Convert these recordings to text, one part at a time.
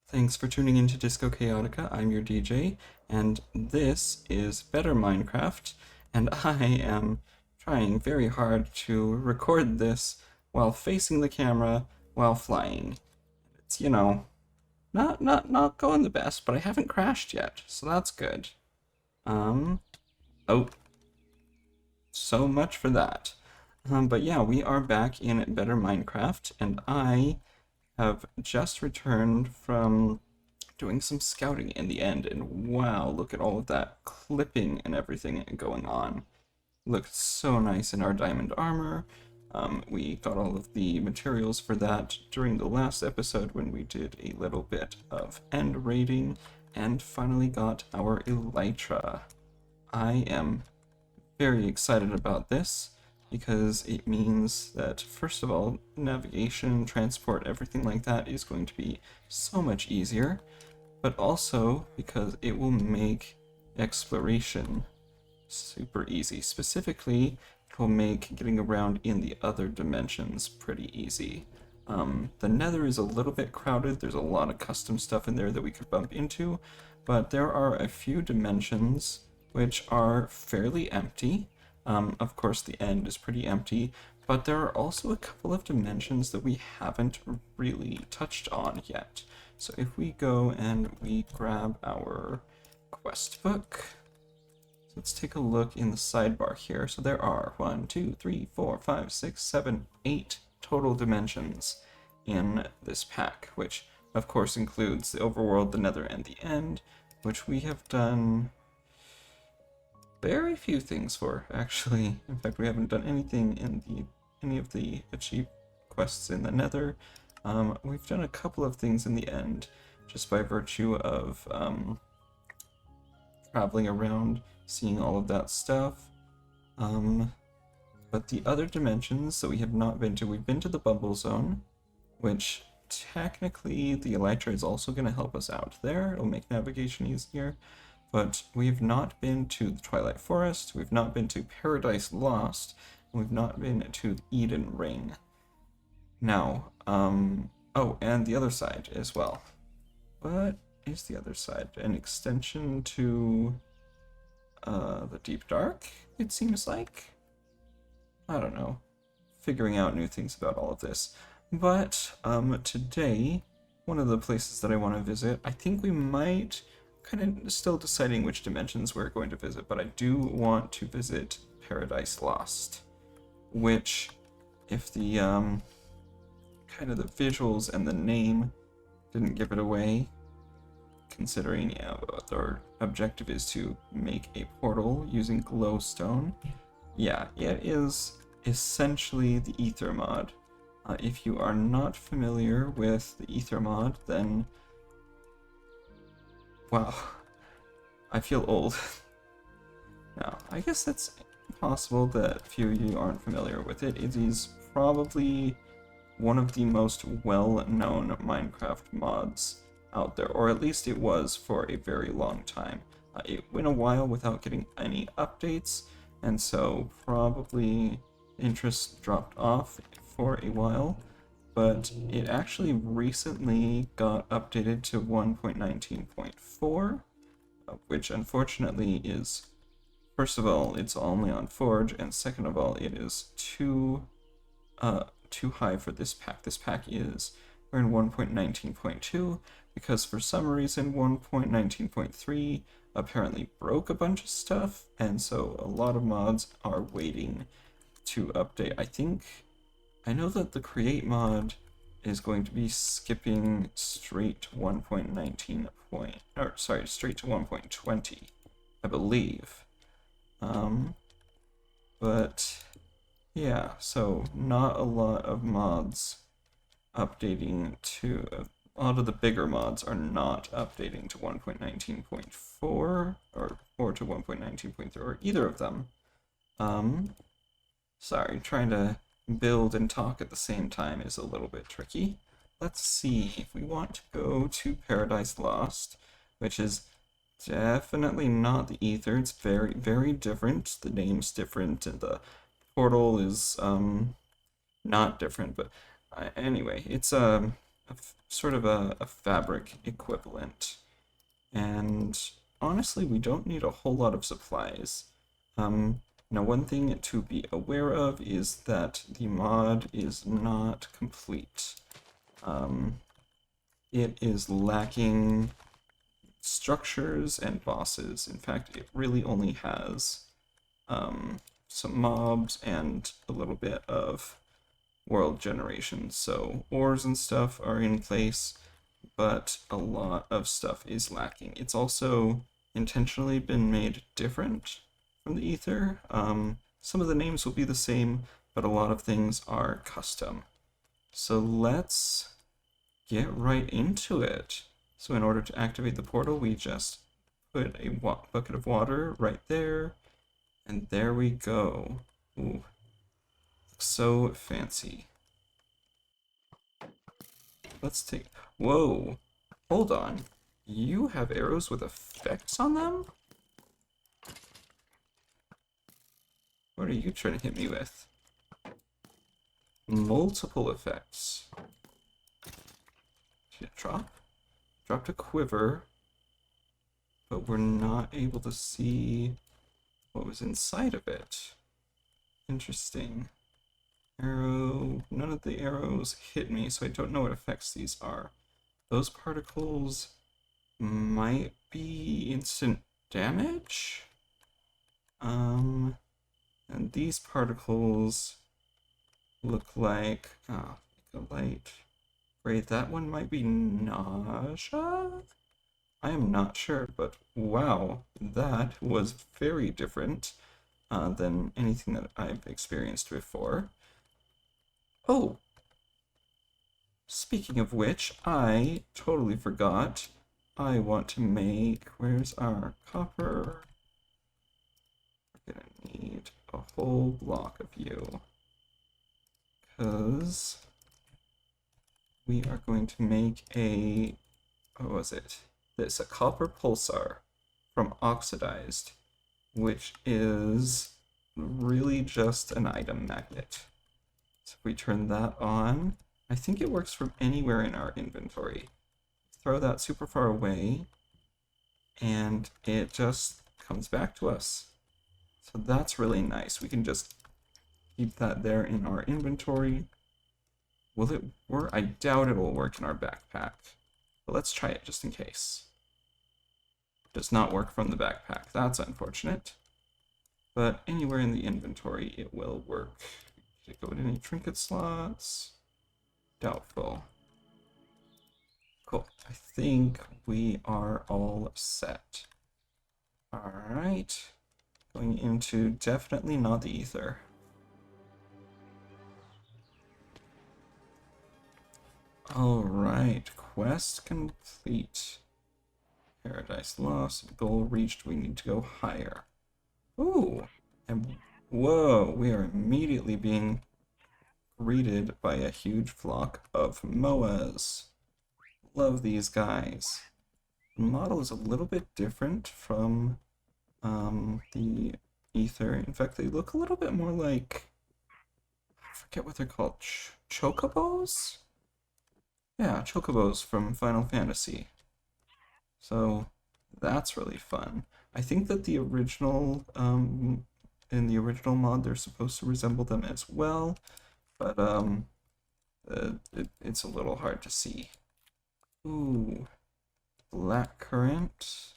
Thanks for tuning into Disco Chaotica. I'm your DJ, and this is Better Minecraft, and I am trying very hard to record this while facing the camera while flying. It's, not going the best, but I haven't crashed yet, so that's good. Um, oh, so much for that. But yeah, we are back in Better Minecraft, and I have just returned from doing some scouting in the end, and wow, look at all of that clipping and everything going on. Looked so nice in our diamond armor. We got all of the materials for that during the last episode when we did a little bit of end raiding, and finally got our elytra. I am very excited about this because it means that, first of all, navigation, transport, everything like that is going to be so much easier, but also because it will make exploration super easy. Specifically, it will make getting around in the other dimensions pretty easy. The Nether is a little bit crowded. There's a lot of custom stuff in there that we could bump into, but there are a few dimensions which are fairly empty. Of course, the end is pretty empty, but there are also a couple of dimensions that we haven't really touched on yet. So if we go and we grab our quest book, let's take a look in the sidebar here. So there are 1, 2, 3, 4, 5, 6, 7, 8 total dimensions in this pack, which of course includes the overworld, the nether, and the end, which we have done very few things for, actually. In fact, we haven't done anything in any of the achieved quests in the nether. We've done a couple of things in the end, just by virtue of traveling around, seeing all of that stuff. But the other dimensions that we have not been to, we've been to the Bubble Zone, which technically the elytra is also going to help us out there. It'll make navigation easier. But we've not been to the Twilight Forest, we've not been to Paradise Lost, and we've not been to Eden Ring. Now, oh, and the other side as well. What is the other side? An extension to the Deep Dark, it seems like? I don't know. Figuring out new things about all of this. But today, one of the places that I want to visit, I think we might kind of still deciding which dimensions we're going to visit, but I do want to visit Paradise Lost, which, if the kind of the visuals and the name didn't give it away, considering our objective is to make a portal using glowstone, yeah, it is essentially the Ether mod. If you are not familiar with the Ether mod, then wow, I feel old. Now, I guess it's possible that a few of you aren't familiar with it. It is probably one of the most well-known Minecraft mods out there, or at least it was for a very long time. It went a while without getting any updates, and so probably interest dropped off for a while, but it actually recently got updated to 1.19.4, which unfortunately is, first of all, it's only on Forge, and second of all, it is too high for this pack. This pack we're in 1.19.2, because for some reason 1.19.3 apparently broke a bunch of stuff, and so a lot of mods are waiting to update. I know that the create mod is going to be skipping straight to 1.19 straight to 1.20, I believe. But yeah, so not a lot of mods updating to, a lot of the bigger mods are not updating to 1.19.4 or to 1.19.3 or either of them. Sorry, trying to build and talk at the same time is a little bit tricky. Let's see if we want to go to Paradise Lost, which is definitely not the Ether. It's very, very different. The name's different, and the portal is not different. But anyway, it's sort of a fabric equivalent. And honestly, we don't need a whole lot of supplies. Now, one thing to be aware of is that the mod is not complete. It is lacking structures and bosses. In fact, it really only has some mobs and a little bit of world generation. So ores and stuff are in place, but a lot of stuff is lacking. It's also intentionally been made different from the Ether. Some of the names will be the same, but a lot of things are custom. So let's get right into it. So in order to activate the portal, we just put a bucket of water right there, and there we go. Ooh, looks so fancy. Let's take... Whoa! Hold on. You have arrows with effects on them? What are you trying to hit me with? Multiple effects. Did it drop? Dropped a quiver, but we're not able to see what was inside of it. Interesting. Arrow. None of the arrows hit me, so I don't know what effects these are. Those particles might be instant damage? And these particles look like, a light. Great, that one might be nausea? I am not sure, but wow, that was very different than anything that I've experienced before. Oh! Speaking of which, I totally forgot. I want to make... Where's our copper? We're gonna need a whole block of you. Because we are going to make a... What was it? This, a copper pulsar from Oxidized, which is really just an item magnet. So if we turn that on, I think it works from anywhere in our inventory. Throw that super far away, and it just comes back to us. So that's really nice. We can just keep that there in our inventory. Will it work? I doubt it will work in our backpack. But let's try it just in case. Does not work from the backpack. That's unfortunate. But anywhere in the inventory, it will work. Did it go in any trinket slots? Doubtful. Cool. I think we are all set. Alright. Going into definitely not the Ether. Alright. Quest complete. Paradise lost. Goal reached. We need to go higher. Ooh. And whoa, we are immediately being greeted by a huge flock of moas. Love these guys. The model is a little bit different from the Ether. In fact, they look a little bit more like, I forget what they're called, chocobos? Yeah, chocobos from Final Fantasy. So that's really fun. I think that the original, in the original mod, they're supposed to resemble them as well, but it's a little hard to see. Ooh, blackcurrant.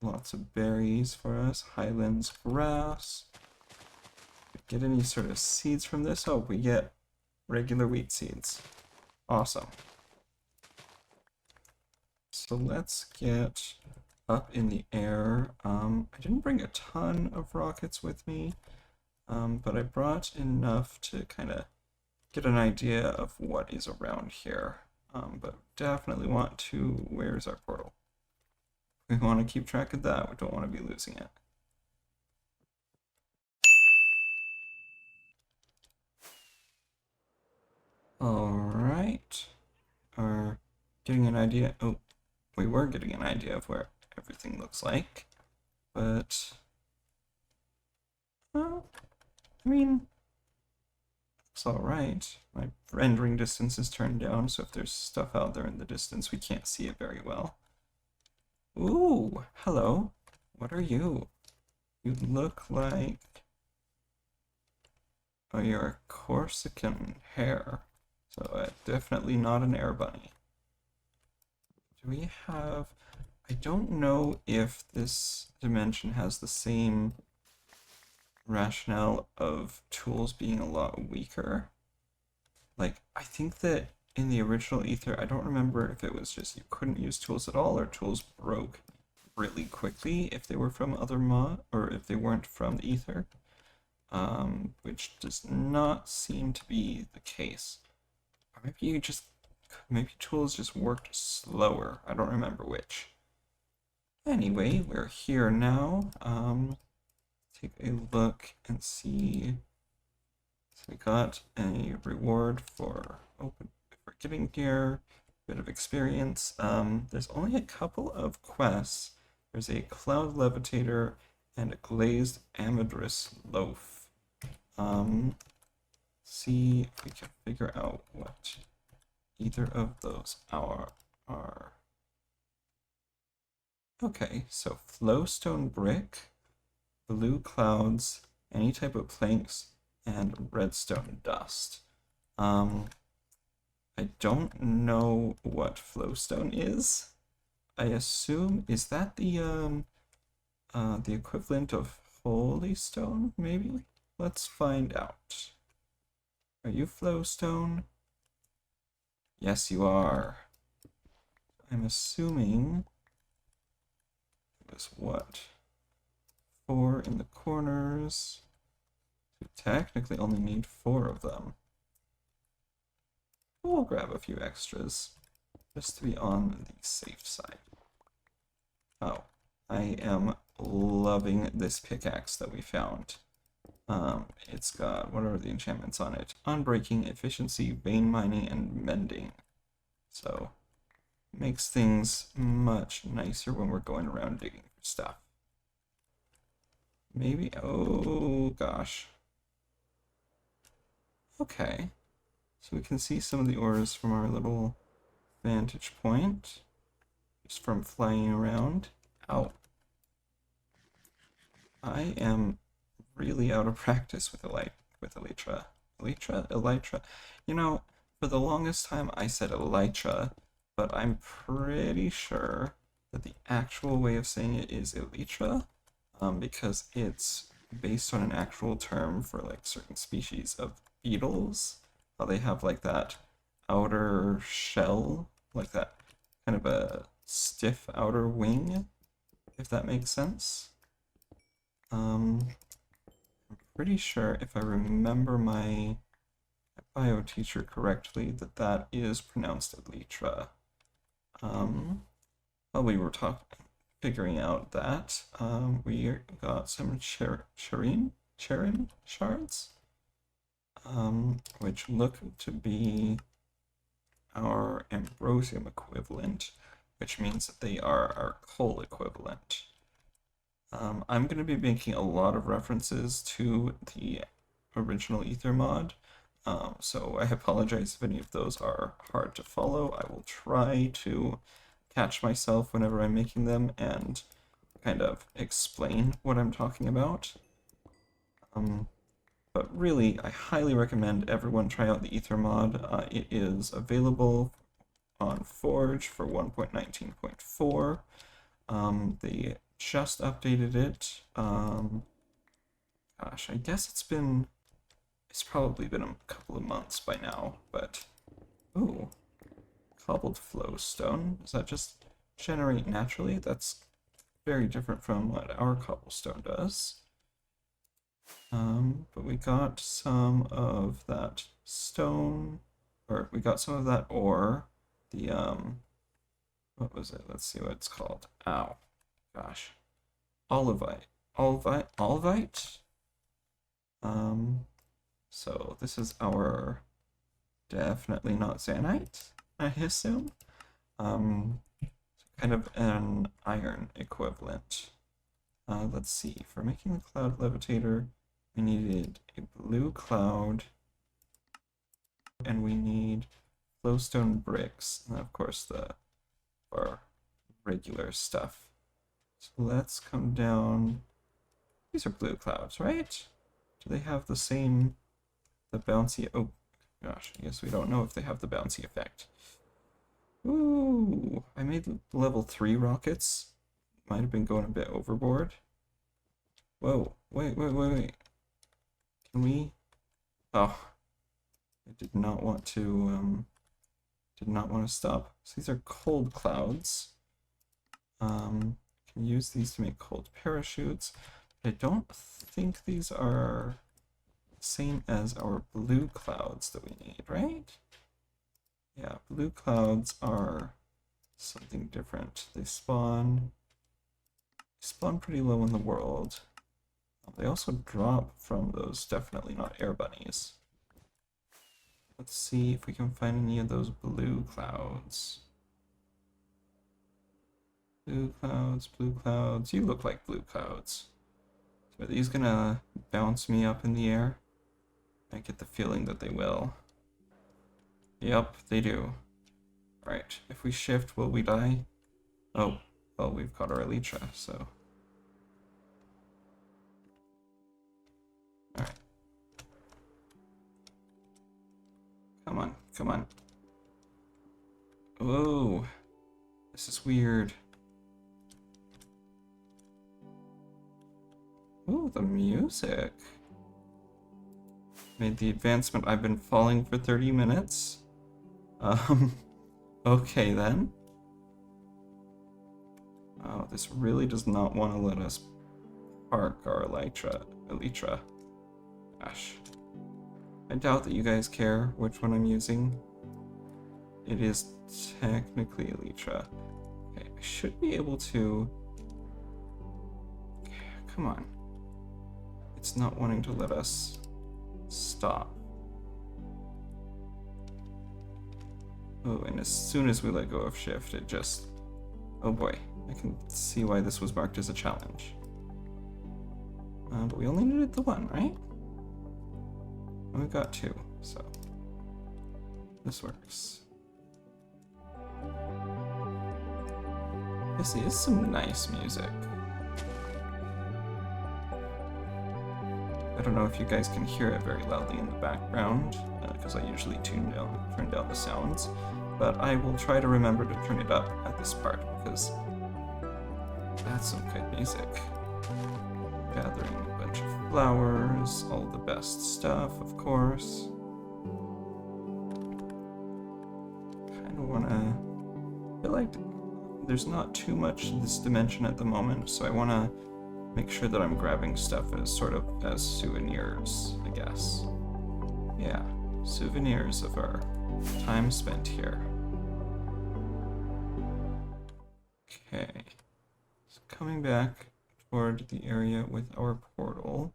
Lots of berries for us. Highlands grass. Get any sort of seeds from this? Oh, we get regular wheat seeds. Awesome. So let's get up in the air. I didn't bring a ton of rockets with me, but I brought enough to kind of get an idea of what is around here. But definitely want to... Where's our portal? We want to keep track of that. We don't want to be losing it. Alright. Are getting an idea... Oh, we were getting an idea of where everything looks like. But... I mean... Looks alright. My rendering distance is turned down, so if there's stuff out there in the distance, we can't see it very well. Ooh, hello. What are you? You look like... Oh, you're a Corsican hare. So definitely not an air bunny. Do we have... I don't know if this dimension has the same rationale of tools being a lot weaker. Like, I think that in the original Ether, I don't remember if it was just you couldn't use tools at all or tools broke really quickly if they were from other mod or if they weren't from the Ether, which does not seem to be the case. Or maybe tools just worked slower. I don't remember which. Anyway, we're here now. Take a look and see. So we got a reward for getting here, a bit of experience. There's only a couple of quests. There's a cloud levitator and a glazed amethyst loaf. See if we can figure out what either of those are. Okay, so flowstone brick, blue clouds, any type of planks, and redstone dust. I don't know what flowstone is. I assume, is that the equivalent of holy stone, maybe? Let's find out. Are you flowstone? Yes, you are. I'm assuming it was what? 4 in the corners. We technically only need 4 of them. We'll grab a few extras, just to be on the safe side. Oh, I am loving this pickaxe that we found. It's got, what are the enchantments on it? Unbreaking, efficiency, vein mining, and mending. So, makes things much nicer when we're going around digging for stuff. Maybe, oh gosh. Okay. So we can see some of the ores from our little vantage point, just from flying around. Ow. I am really out of practice with Elytra. Elytra. You know, for the longest time I said Elytra, but I'm pretty sure that the actual way of saying it is Elytra, because it's based on an actual term for like certain species of beetles. How they have like that outer shell, like that kind of a stiff outer wing, if that makes sense. I'm pretty sure if I remember my bio teacher correctly that is pronounced Elytra. While we were figuring out that, we got some Charin shards. Which look to be our ambrosium equivalent, which means that they are our coal equivalent. I'm going to be making a lot of references to the original Ether mod, so I apologize if any of those are hard to follow. I will try to catch myself whenever I'm making them and kind of explain what I'm talking about. But really, I highly recommend everyone try out the Ether mod. It is available on Forge for 1.19.4. They just updated it. Gosh, I guess it's probably been a couple of months by now, but ooh, cobbled flowstone. Does that just generate naturally? That's very different from what our cobblestone does. But we got some of that stone, or we got some of that ore. The, what was it? Let's see what it's called. Ow. Gosh. Olivite. Olivite? So this is our, definitely not Zanite, I assume. Kind of an iron equivalent. Let's see, for making the cloud levitator, we needed a blue cloud and we need flowstone bricks, and of course our regular stuff. So let's come down. These are blue clouds, right? Do they have the bouncy? Oh gosh, I guess we don't know if they have the bouncy effect. Ooh, I made level 3 rockets. Might have been going a bit overboard. Whoa, wait. Can we? Oh, I did not want to stop. So these are cold clouds. Can use these to make cold parachutes. I don't think these are the same as our blue clouds that we need, right? Yeah, blue clouds are something different. They spawn pretty low in the world. They also drop from those definitely not air bunnies. Let's see if we can find any of those blue clouds. Blue clouds. You look like blue clouds. So are these gonna bounce me up in the air? I get the feeling that they will. Yep, they do. Alright, if we shift, will we die? Oh, well, we've got our Elytra, so. Alright. Come on. Whoa. This is weird. Ooh, the music. Made the advancement. I've been falling for 30 minutes. Okay then. Oh, this really does not want to let us park our Elytra. Gosh. I doubt that you guys care which one I'm using. It is technically Elytra. Okay, I should be able to... Come on. It's not wanting to let us stop. Oh, and as soon as we let go of shift, it just... Oh boy, I can see why this was marked as a challenge. But we only needed the one, right? And we got 2, so this works. This is some nice music. I don't know if you guys can hear it very loudly in the background, because I usually turn down the sounds, but I will try to remember to turn it up at this part, because that's some good music. Gathering a bunch of flowers, all the best stuff, of course. Kind of want to... feel like there's not too much in this dimension at the moment, so I want to make sure that I'm grabbing stuff as sort of as souvenirs, I guess. Yeah, souvenirs of our time spent here. Okay, so coming back toward the area with our portal.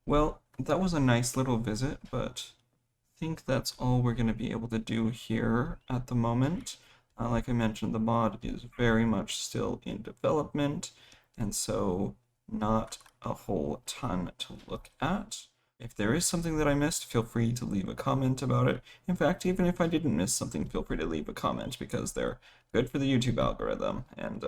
Well, that was a nice little visit, but I think that's all we're going to be able to do here at the moment. Like I mentioned, the mod is very much still in development, and so not a whole ton to look at. If there is something that I missed, feel free to leave a comment about it. In fact, even if I didn't miss something, feel free to leave a comment, because they're good for the YouTube algorithm, and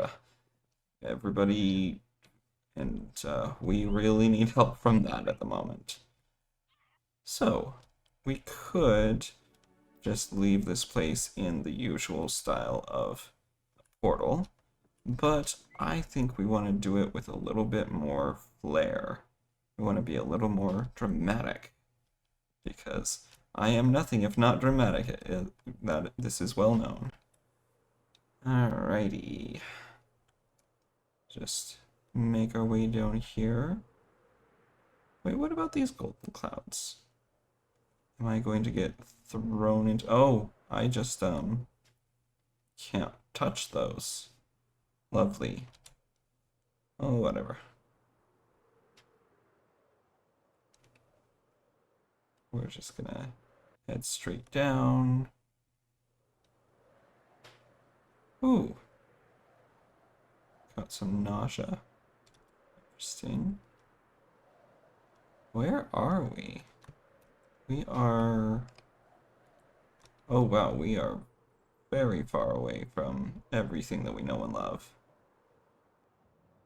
we really need help from that at the moment. So, we could just leave this place in the usual style of portal, but I think we want to do it with a little bit more flair. We want to be a little more dramatic, because I am nothing if not dramatic. This is well known. Alrighty. Just make our way down here. Wait, what about these golden clouds? Am I going to get thrown into... Oh, I just, can't touch those. Lovely. Oh, whatever. We're just gonna head straight down. Ooh. Got some nausea. Interesting. Where are we? We are Oh wow, we are very far away from everything that we know and love.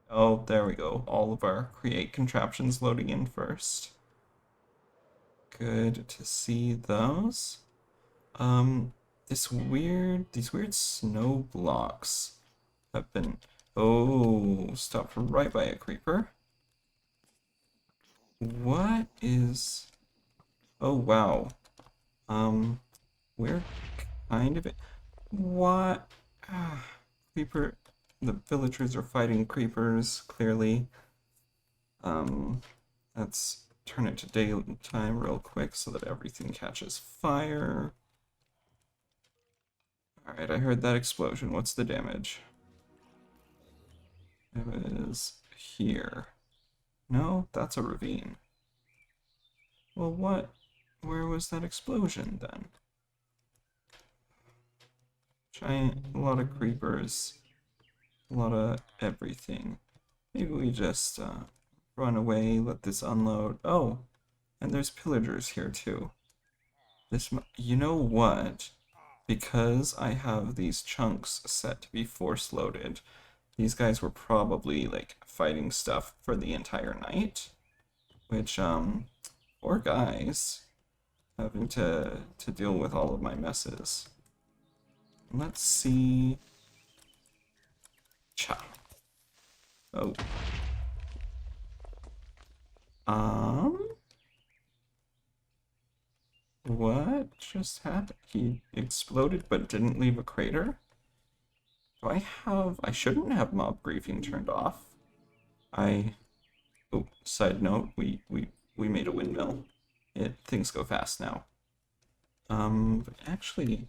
Oh, there we go. All of our create contraptions loading in first. Good to see those. Um, these weird snow blocks have been... Oh, stopped right by a creeper. What is... Oh, wow. Um, we're kind of... What? Creeper... The villagers are fighting creepers, clearly. Um, let's turn it to daytime real quick so that everything catches fire. Alright, I heard that explosion. What's the damage? It is here. No, that's a ravine. Well, what? Where was that explosion then? A lot of creepers, a lot of everything. Maybe we just run away, let this unload. Oh, and there's pillagers here too. You know what? Because I have these chunks set to be force loaded, these guys were probably like fighting stuff for the entire night, which poor guys having to deal with all of my messes. Let's see. Cha. Oh. What just happened? He exploded but didn't leave a crater? Do I shouldn't have mob briefing turned off. Oh, side note, we made a windmill. Things go fast now. But actually,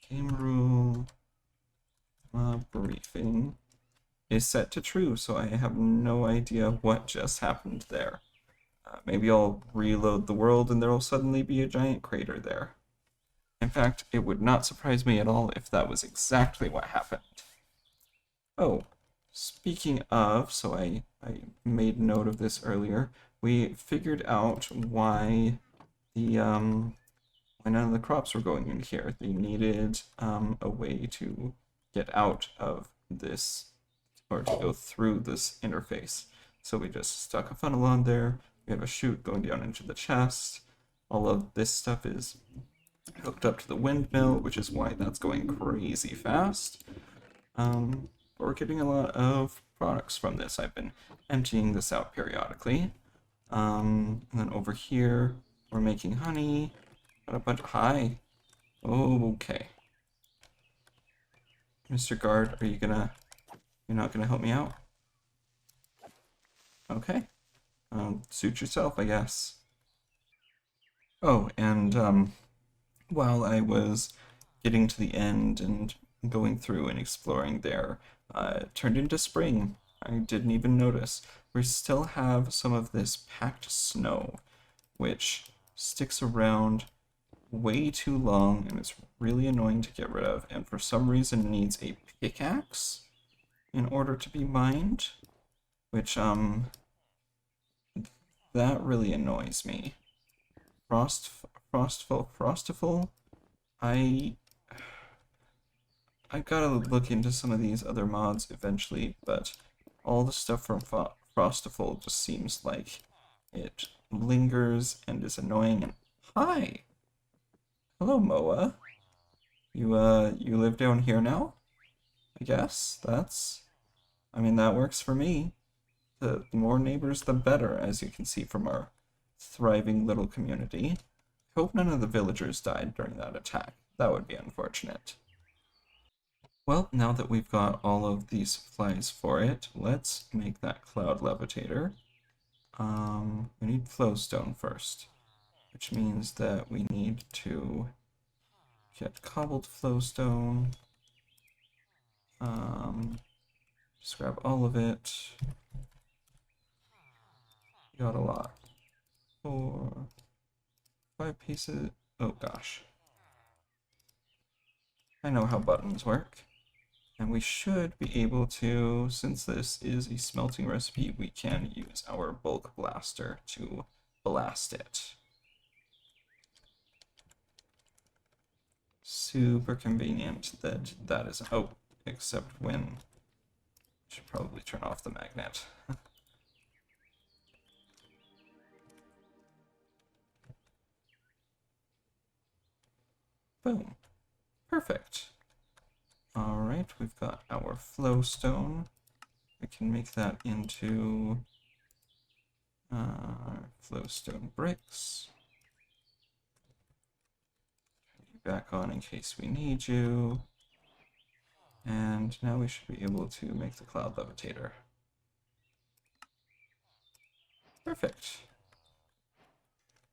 game rule briefing is set to true, so I have no idea what just happened there. Maybe I'll reload the world and there'll suddenly be a giant crater there. In fact, it would not surprise me at all if that was exactly what happened. Oh, speaking of, so I made note of this earlier, we figured out why why none of the crops were going in here. They needed a way to get out of this, or to go through this interface. So we just stuck a funnel on there. We have a chute going down into the chest. All of this stuff is hooked up to the windmill, which is why that's going crazy fast. But we're getting a lot of products from this. I've been emptying this out periodically. And then over here, we're making honey. Got a bunch. Hi. Okay. Mr. Guard, you're not gonna help me out? Okay. Suit yourself, I guess. Oh, and while I was getting to the end and going through and exploring there, it turned into spring. I didn't even notice. We still have some of this packed snow, which sticks around way too long and it's really annoying to get rid of, and for some reason needs a pickaxe in order to be mined, which that really annoys me. Frostiful. I gotta look into some of these other mods eventually, but all the stuff from Frostiful just seems like it lingers and is annoying. And hi, hello Moa. You live down here now? I guess I mean, that works for me. The more neighbors, the better, as you can see from our thriving little community. I hope none of the villagers died during that attack. That would be unfortunate. Well, now that we've got all of these supplies for it, let's make that cloud levitator. We need flowstone first, which means that we need to get cobbled flowstone. Just grab all of it. Got a lot. 4, 5 pieces. Oh gosh. I know how buttons work. And we should be able to, since this is a smelting recipe, we can use our bulk blaster to blast it. super convenient that that is... Oh, except when... Should probably turn off the magnet. Boom. Perfect. Alright, we've got our flowstone. We can make that into flowstone bricks. Turn you back on in case we need you. And now we should be able to make the cloud levitator. Perfect.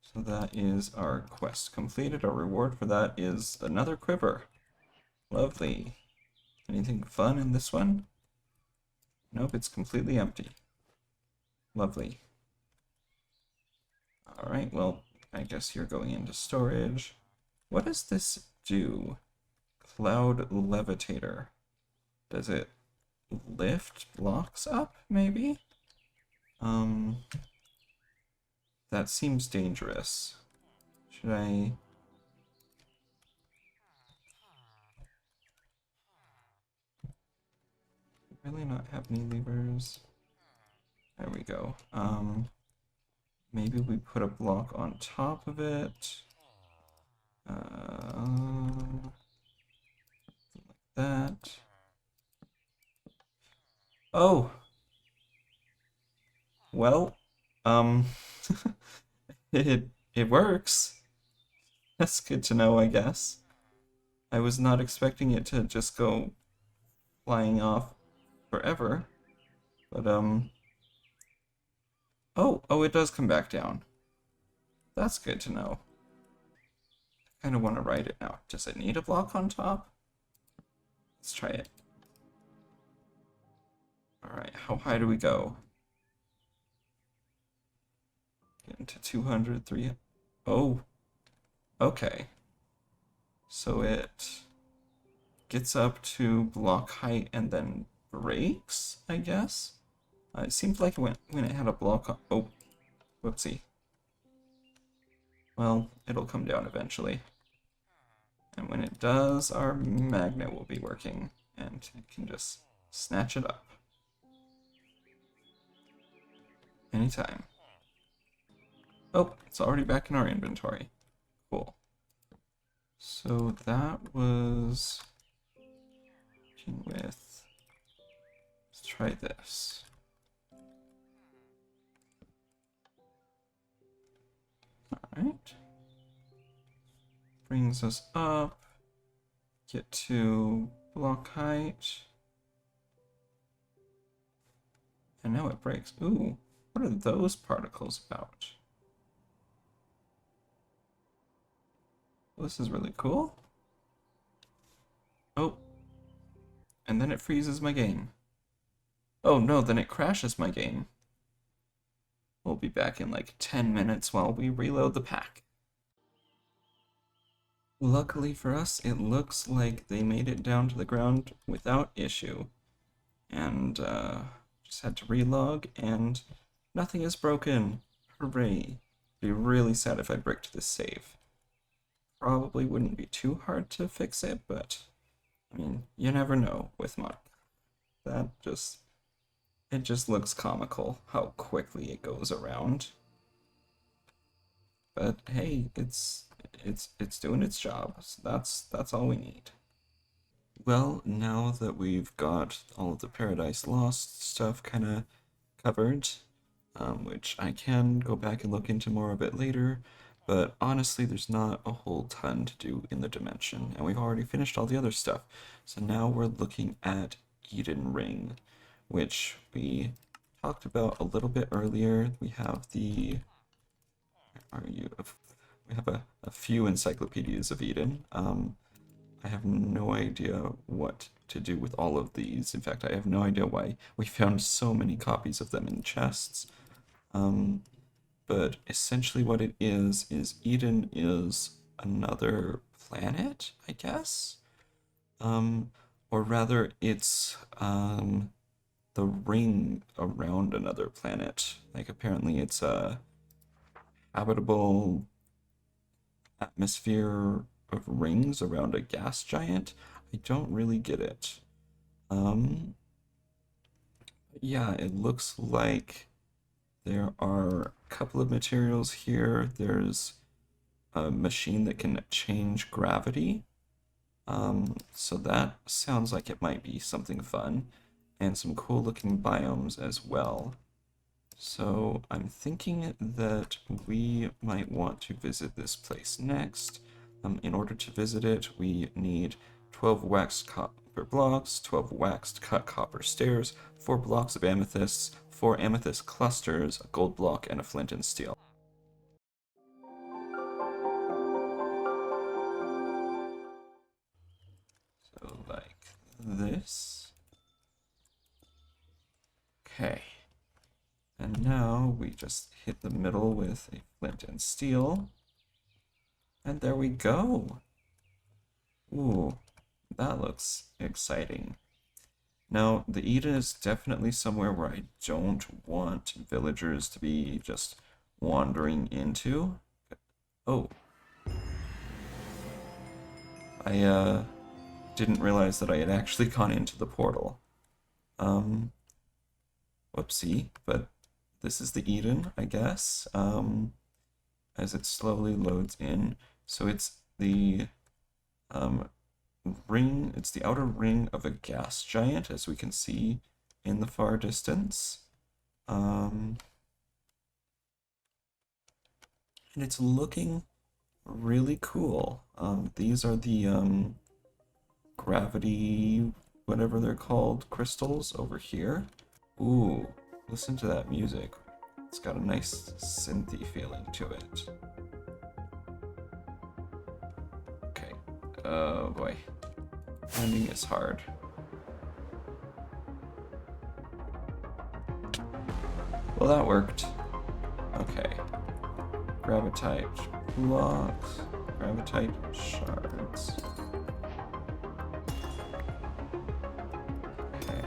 So that is our quest completed. Our reward for that is another quiver. Lovely. Anything fun in this one? Nope, it's completely empty. Lovely. Alright, well, I guess you're going into storage. What does this do? Cloud levitator. Does it lift blocks up, maybe? That seems dangerous. Should I... Really not have any levers? There we go. Maybe we put a block on top of it. Like that. Oh! Well, it works. That's good to know, I guess. I was not expecting it to just go flying off forever. But, oh, it does come back down. That's good to know. I kind of want to ride it now. Does it need a block on top? Let's try it. Alright, how high do we go? Getting to 200, 300. Oh, okay. So it gets up to block height and then breaks, I guess? It seemed like when it had a block on... Oh, whoopsie. Well, it'll come down eventually. And when it does, our magnet will be working, and it can just snatch it up. Anytime. Oh, it's already back in our inventory. Cool. So that was... with... Let's try this. Alright. Brings us up. Get to block height. And now it breaks. Ooh, what are those particles about? Well, this is really cool. Oh. And then it freezes my game. Oh no, then it crashes my game. We'll be back in like 10 minutes while we reload the pack. Luckily for us, it looks like they made it down to the ground without issue. And just had to relog, and nothing is broken. Hooray. It'd be really sad if I bricked this save. Probably wouldn't be too hard to fix it, but I mean, you never know with mod. It just looks comical how quickly it goes around. But hey, it's doing its job. So that's all we need. Well, now that we've got all of the Paradise Lost stuff kind of covered, which I can go back and look into more of it later, but honestly, there's not a whole ton to do in the dimension, and we've already finished all the other stuff. So now we're looking at Eden Ring, which we talked about a little bit earlier. We have the... Where are you? We have a few encyclopedias of Eden. I have no idea what to do with all of these. In fact, I have no idea why we found so many copies of them in chests. But essentially what it is Eden is another planet, I guess? Or rather, it's the ring around another planet. Like, apparently it's a habitable atmosphere of rings around a gas giant. I don't really get it. Yeah, it looks like there are a couple of materials here. There's a machine that can change gravity. So that sounds like it might be something fun, and some cool looking biomes as well. So I'm thinking that we might want to visit this place next. In order to visit it, we need 12 waxed copper blocks, 12 waxed cut copper stairs, 4 blocks of amethysts, 4 amethyst clusters, a gold block, and a flint and steel. So like this. Okay. And now we just hit the middle with a flint and steel. And there we go. Ooh, that looks exciting. Now, the Eden is definitely somewhere where I don't want villagers to be just wandering into. Oh. I didn't realize that I had actually gone into the portal. Whoopsie, but this is the Eden, I guess, as it slowly loads in. So it's the ring, it's the outer ring of a gas giant, as we can see in the far distance. And it's looking really cool. These are the gravity, whatever they're called, crystals over here. Ooh, listen to that music. It's got a nice synthy feeling to it. Okay. Oh boy. Landing is hard. Well, that worked. Okay. Gravitite blocks. Gravitite shards. Okay.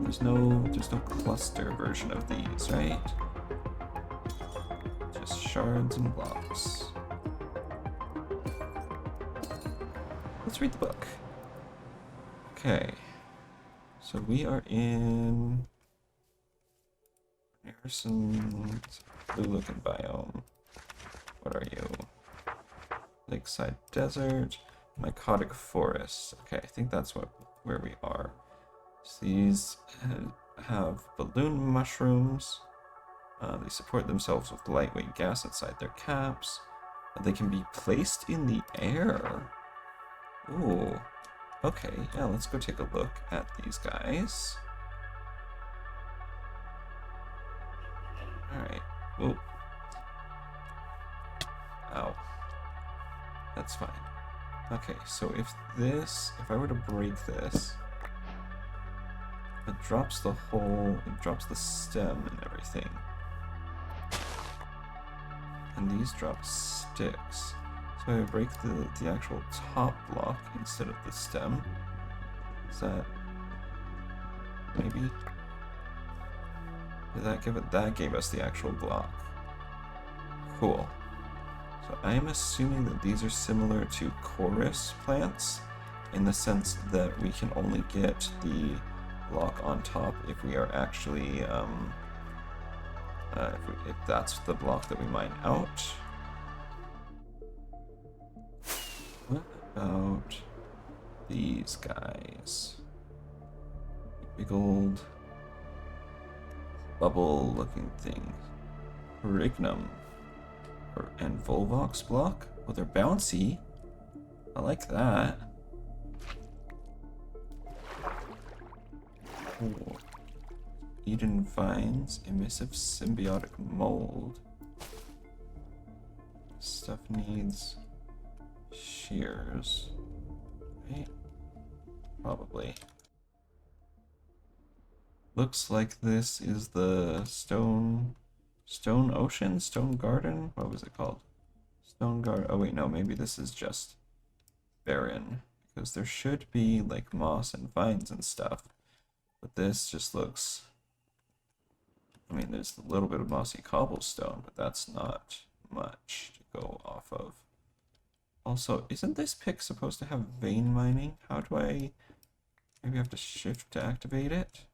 There's no cluster version of these, right? Just shards and blocks. Let's read the book. Okay. So we are in Harrison's blue-looking biome. What are you? Lakeside Desert, Mycotic Forest. Okay, I think that's where we are. So these have balloon mushrooms. They support themselves with lightweight gas inside their caps. They can be placed in the air. Ooh. Okay, yeah, let's go take a look at these guys. Alright. Whoa. Ow. That's fine. Okay, so if I were to break this, it drops the whole, it drops the stem and everything. And these drop sticks. So I break the actual top block instead of the stem. Is that maybe? Did that give it? That gave us the actual block. Cool. So I am assuming that these are similar to chorus plants in the sense that we can only get the block on top if we are actually if that's the block that we mine out. What about these guys? Big old bubble looking thing. Perignum and Volvox block? Oh, they're bouncy. I like that. Cool. Eden vines, emissive symbiotic mold. Stuff needs shears, right? Probably. Looks like this is the stone ocean, stone garden. What was it called? Stone garden. Oh wait, no, maybe this is just barren because there should be like moss and vines and stuff, but this just looks I mean, there's a little bit of mossy cobblestone, but that's not much to go off of. Also, isn't this pick supposed to have vein mining? How do I... Maybe I have to shift to activate it?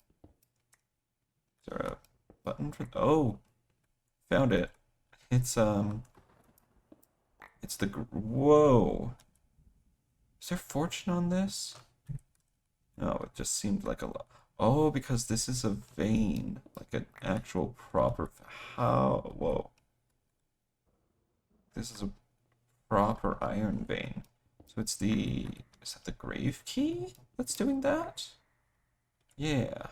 Is there a button for... Oh! Found it. It's the... Whoa! Is there fortune on this? No, it just seemed like a lot. Oh, because this is a vein. Like an actual proper... How? Whoa. This is a proper iron vein. So it's the... Is that the grave key that's doing that? Yeah.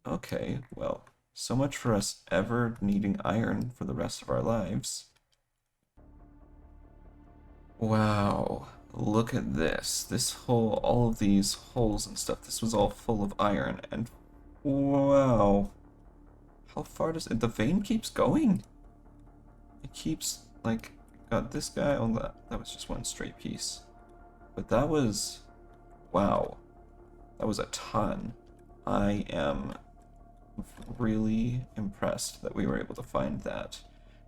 Okay, well, so much for us ever needing iron for the rest of our lives. Wow, look at this. This hole, all of these holes and stuff, this was all full of iron, and wow. How far does it... The vein keeps going? It keeps, like, got this guy on that was just one straight piece. But that was... Wow. That was a ton. I am really impressed that we were able to find that.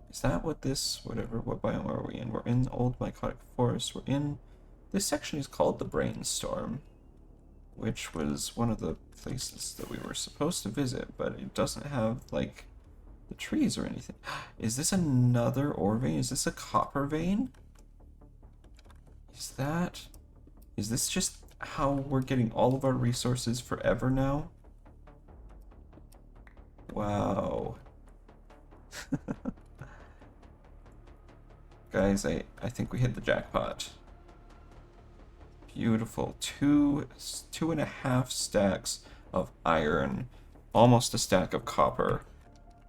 Is that what this, what biome are we in? We're in Old Mycotic Forest. We're in, this section is called the Brainstorm, which was one of the places that we were supposed to visit, but it doesn't have, like, the trees or anything. Is this another ore vein? Is this a copper vein? Is this just how we're getting all of our resources forever now? Wow. Guys, I think we hit the jackpot. Beautiful. Two and a half stacks of iron. Almost a stack of copper.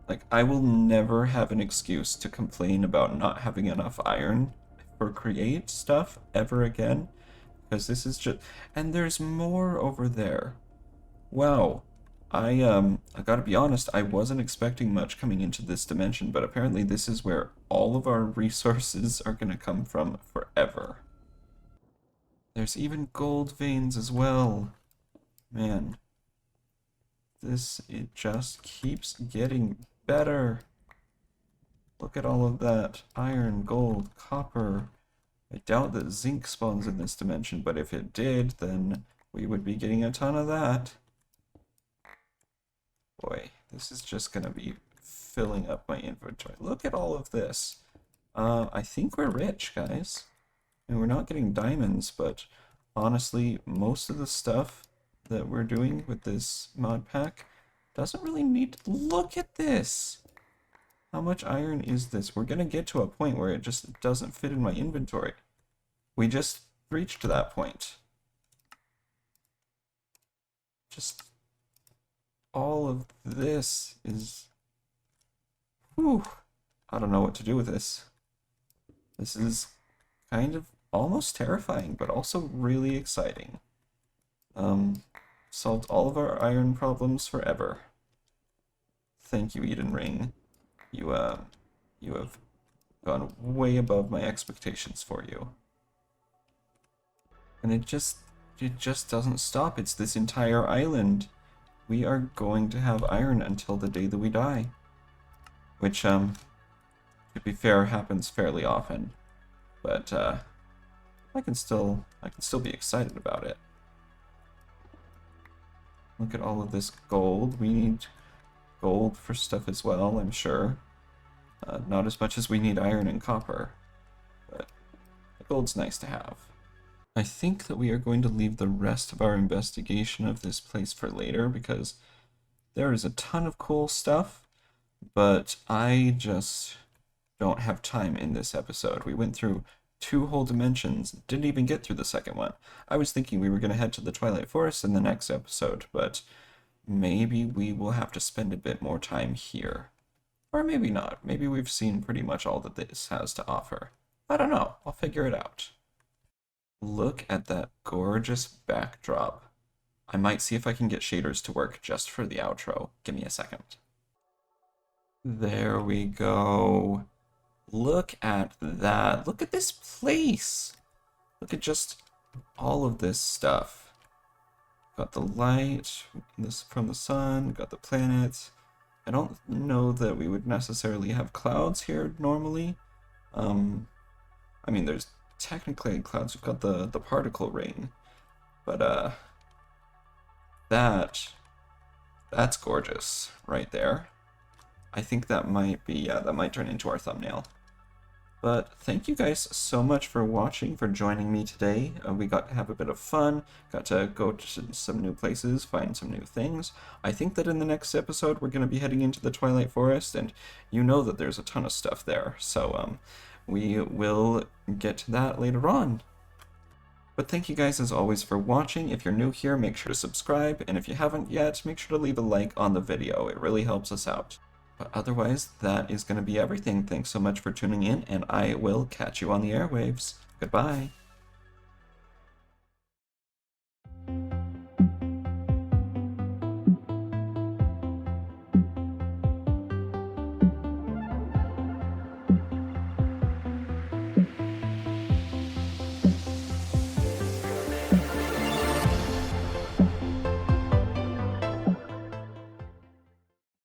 Like, I will never have an excuse to complain about not having enough iron for create stuff ever again. Because this is just... And there's more over there. Wow. I gotta be honest, I wasn't expecting much coming into this dimension, but apparently this is where all of our resources are gonna come from forever. There's even gold veins as well. Man. It just keeps getting better. Look at all of that. Iron, gold, copper. I doubt that zinc spawns in this dimension, but if it did, then we would be getting a ton of that. Boy, this is just gonna be filling up my inventory. Look at all of this. I think we're rich, guys. And we're not getting diamonds, but honestly, most of the stuff that we're doing with this mod pack doesn't really need to... Look at this! How much iron is this? We're gonna get to a point where it just doesn't fit in my inventory. We just reached that point. Just... all of this is... Whew. I don't know what to do with this. This is kind of almost terrifying, but also really exciting. Solved all of our iron problems forever. Thank you, Eden Ring. You have gone way above my expectations for you. And it just doesn't stop. It's this entire island. We are going to have iron until the day that we die. Which, to be fair, happens fairly often. But, I can still be excited about it. Look at all of this gold. We need gold for stuff as well, I'm sure. Not as much as we need iron and copper, but gold's nice to have. I think that we are going to leave the rest of our investigation of this place for later, because there is a ton of cool stuff, but I just don't have time in this episode. We went through 2 whole dimensions, didn't even get through the second one. I was thinking we were going to head to the Twilight Forest in the next episode, but maybe we will have to spend a bit more time here. Or maybe not. Maybe we've seen pretty much all that this has to offer. I don't know. I'll figure it out. Look at that gorgeous backdrop. I might see if I can get shaders to work just for the outro. Give me a second. There we go. Look at that. Look at this place. Look at just all of this stuff. Got the light from the sun, got the planets. I don't know that we would necessarily have clouds here normally. I mean, there's technically clouds. We've got the particle rain, but that's gorgeous right there. I think that might be, yeah, that might turn into our thumbnail. But thank you guys so much for watching, for joining me today. We got to have a bit of fun, got to go to some new places, find some new things. I think that in the next episode we're going to be heading into the Twilight Forest, and you know that there's a ton of stuff there. So we will get to that later on. But thank you guys as always for watching. If you're new here, make sure to subscribe, and if you haven't yet, make sure to leave a like on the video. It really helps us out. But otherwise, that is going to be everything. Thanks so much for tuning in, and I will catch you on the airwaves. Goodbye.